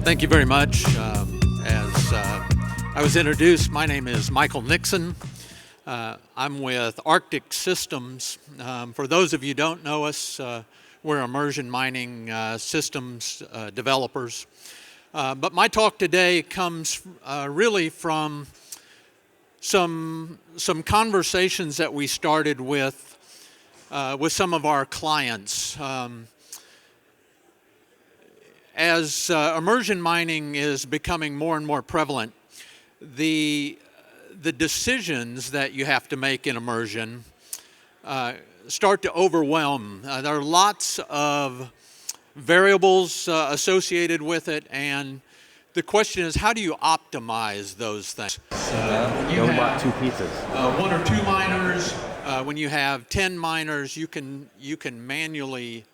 Thank you very much. As I was introduced, my name is Michael Nixon. I'm with Arctic Systems. For those of you who don't know us, we're immersion mining systems developers. But my talk today comes really from some conversations that we started with some of our clients. As immersion mining is becoming more and more prevalent, the decisions that you have to make in immersion start to overwhelm. There are lots of variables associated with it, and the question is, how do you optimize those things? You bought two pizzas. One or two miners. When you have 10 miners, you can manually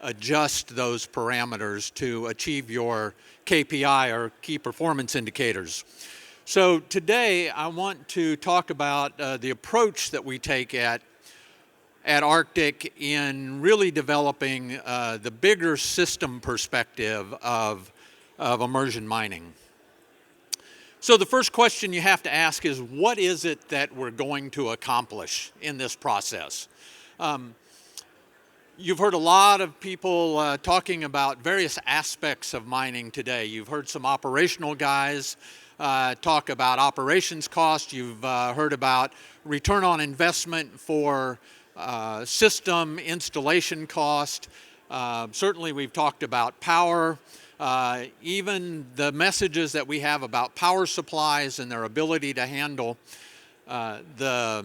adjust those parameters to achieve your KPI or key performance indicators. So today I want to talk about the approach that we take at Arctic in really developing the bigger system perspective of immersion mining. So the first question you have to ask is, what is it that we're going to accomplish in this process? You've heard a lot of people talking about various aspects of mining today. You've heard some operational guys talk about operations cost. You've heard about return on investment for system installation cost. Certainly we've talked about power. Even the messages that we have about power supplies and their ability to handle the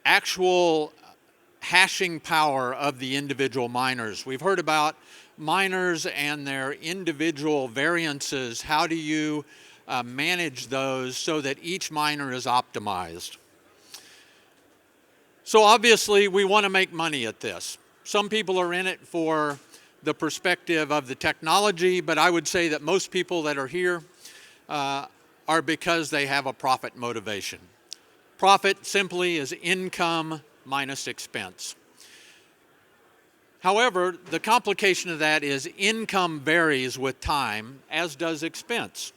actual hashing power of the individual miners. We've heard about miners and their individual variances. How do you manage those so that each miner is optimized? So obviously we want to make money at this. Some people are in it for the perspective of the technology, but I would say that most people that are here are because they have a profit motivation. Profit simply is income minus expense. However, the complication of that is income varies with time, as does expense.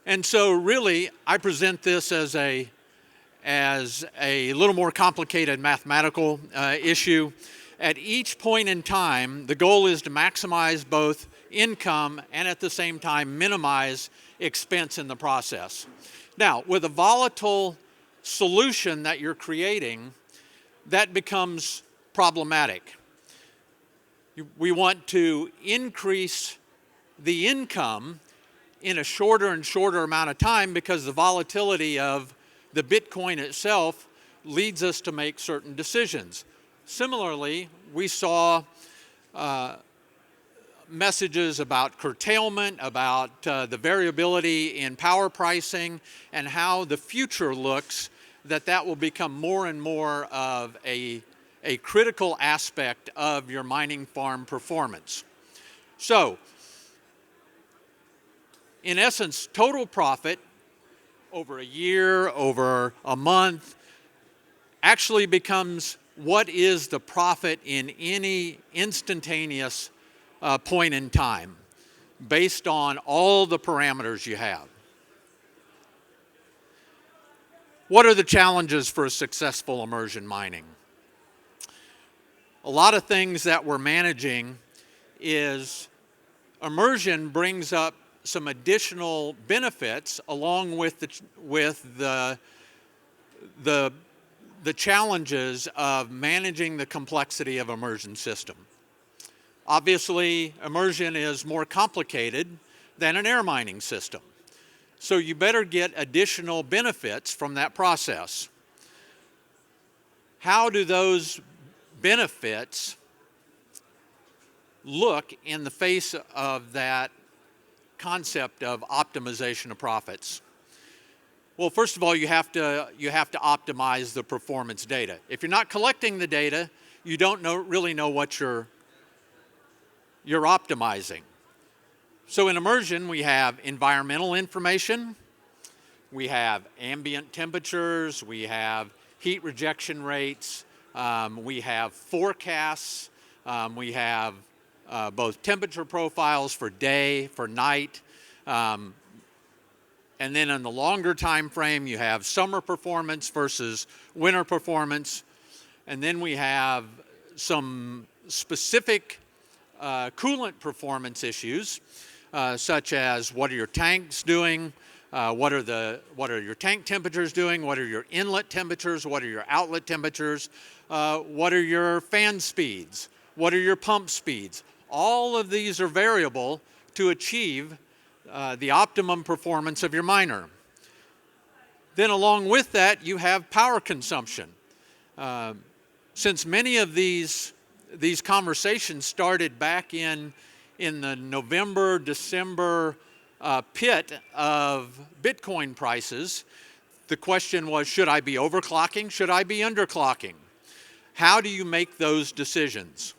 And so really, I present this as a little more complicated mathematical issue. At each point in time, the goal is to maximize both income and at the same time minimize expense in the process. Now, with a volatile solution that you're creating, that becomes problematic. We want to increase the income in a shorter and shorter amount of time because the volatility of the Bitcoin itself leads us to make certain decisions. Similarly, we saw messages about curtailment, about the variability in power pricing, and how the future looks, that will become more and more of a critical aspect of your mining farm performance. So, in essence, total profit over a year, over a month, actually becomes what is the profit in any instantaneous point in time, based on all the parameters you have. What are the challenges for successful immersion mining? A lot of things that we're managing is immersion brings up some additional benefits along with the challenges of managing the complexity of immersion system. Obviously, immersion is more complicated than an air mining system. So you better get additional benefits from that process. How do those benefits look in the face of that concept of optimization of profits? Well, first of all, you have to optimize the performance data. If you're not collecting the data, you don't really know what you're optimizing. So in immersion, we have environmental information, we have ambient temperatures, we have heat rejection rates, we have forecasts, we have both temperature profiles for day, for night, and then in the longer time frame, you have summer performance versus winter performance. And then we have some specific coolant performance issues, such as what are your tanks doing, what are your tank temperatures doing, what are your inlet temperatures, what are your outlet temperatures, what are your fan speeds, what are your pump speeds. All of these are variable to achieve the optimum performance of your miner. Then along with that, you have power consumption. Since many of these conversations started back in the November, December pit of Bitcoin prices, the question was, should I be overclocking? Should I be underclocking? How do you make those decisions?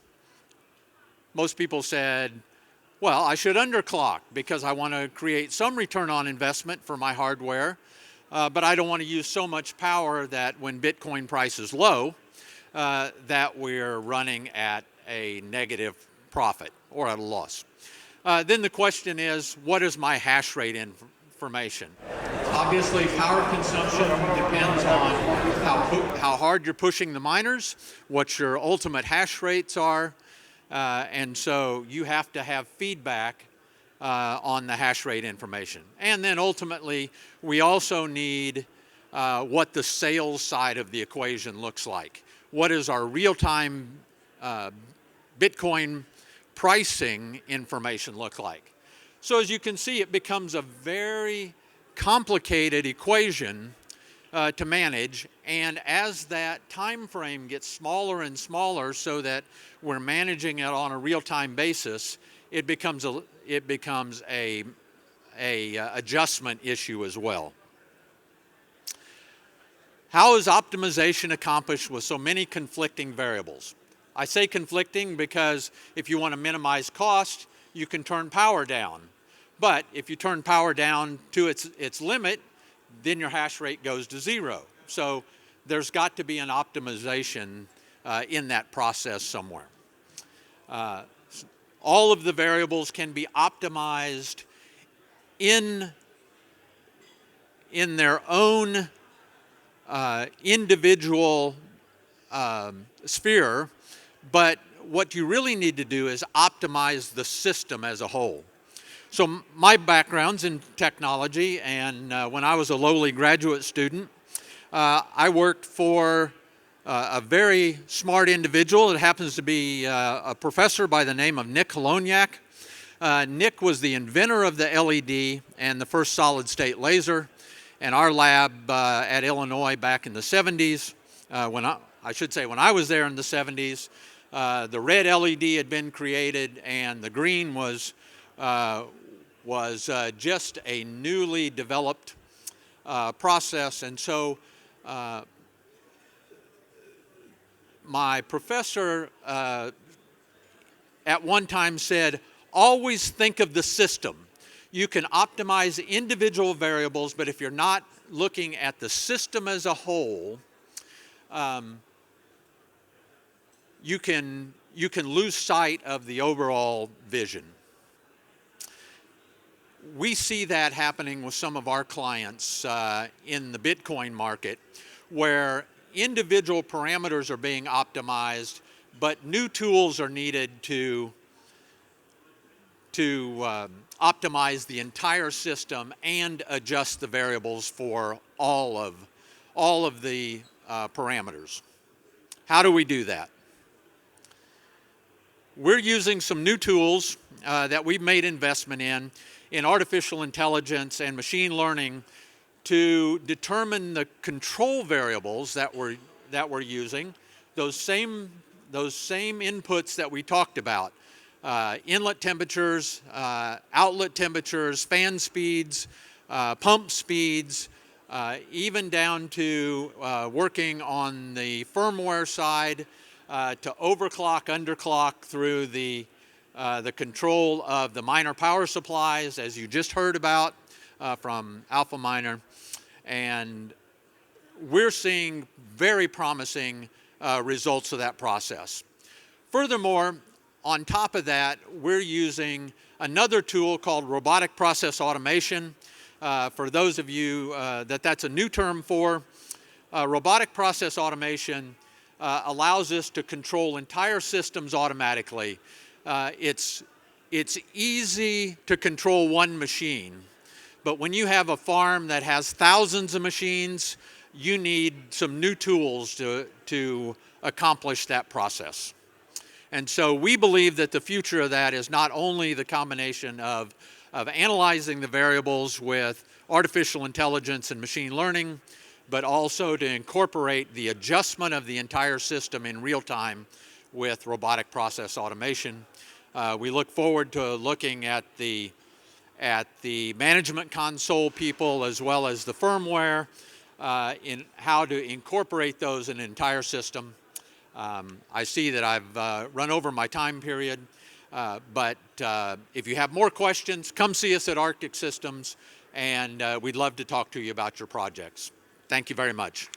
Most people said, well, I should underclock because I want to create some return on investment for my hardware, but I don't want to use so much power that when Bitcoin price is low, that we're running at a negative profit or at a loss. Then the question is, what is my hash rate information? Obviously, power consumption depends on how hard you're pushing the miners, what your ultimate hash rates are, and so you have to have feedback on the hash rate information. And then ultimately, we also need what the sales side of the equation looks like. What is our real-time Bitcoin pricing information look like? So as you can see, it becomes a very complicated equation to manage, and as that time frame gets smaller and smaller so that we're managing it on a real-time basis, it becomes a adjustment issue as well. How is optimization accomplished with so many conflicting variables? I say conflicting because if you want to minimize cost, you can turn power down. But if you turn power down to its limit, then your hash rate goes to zero. So there's got to be an optimization in that process somewhere. All of the variables can be optimized in their own individual sphere, but what you really need to do is optimize the system as a whole. So my background's in technology, and when I was a lowly graduate student, I worked for a very smart individual. It happens to be a professor by the name of Nick Holoniak. Nick was the inventor of the LED and the first solid-state laser. And our lab at Illinois back in the 70s, when I was there in the 70s, the red LED had been created, and the green was just a newly developed process. And so my professor at one time said, always think of the system. You can optimize individual variables, but if you're not looking at the system as a whole, you can lose sight of the overall vision. We see that happening with some of our clients in the Bitcoin market, where individual parameters are being optimized, but new tools are needed to optimize the entire system and adjust the variables for all of the parameters. How do we do that? We're using some new tools that we've made investment in artificial intelligence and machine learning to determine the control variables that we're using, those same inputs that we talked about. Inlet temperatures, outlet temperatures, fan speeds, pump speeds, even down to working on the firmware side to overclock, underclock through the control of the miner power supplies, as you just heard about from Alpha Miner. And we're seeing very promising results of that process. Furthermore, on top of that, we're using another tool called robotic process automation. For those of you that's a new term for, robotic process automation allows us to control entire systems automatically. It's easy to control one machine, but when you have a farm that has thousands of machines, you need some new tools to accomplish that process. And so we believe that the future of that is not only the combination of analyzing the variables with artificial intelligence and machine learning, but also to incorporate the adjustment of the entire system in real time with robotic process automation. We look forward to looking at the management console people as well as the firmware in how to incorporate those in an entire system. I see that I've run over my time period, but if you have more questions, come see us at Arctic Systems, and we'd love to talk to you about your projects. Thank you very much.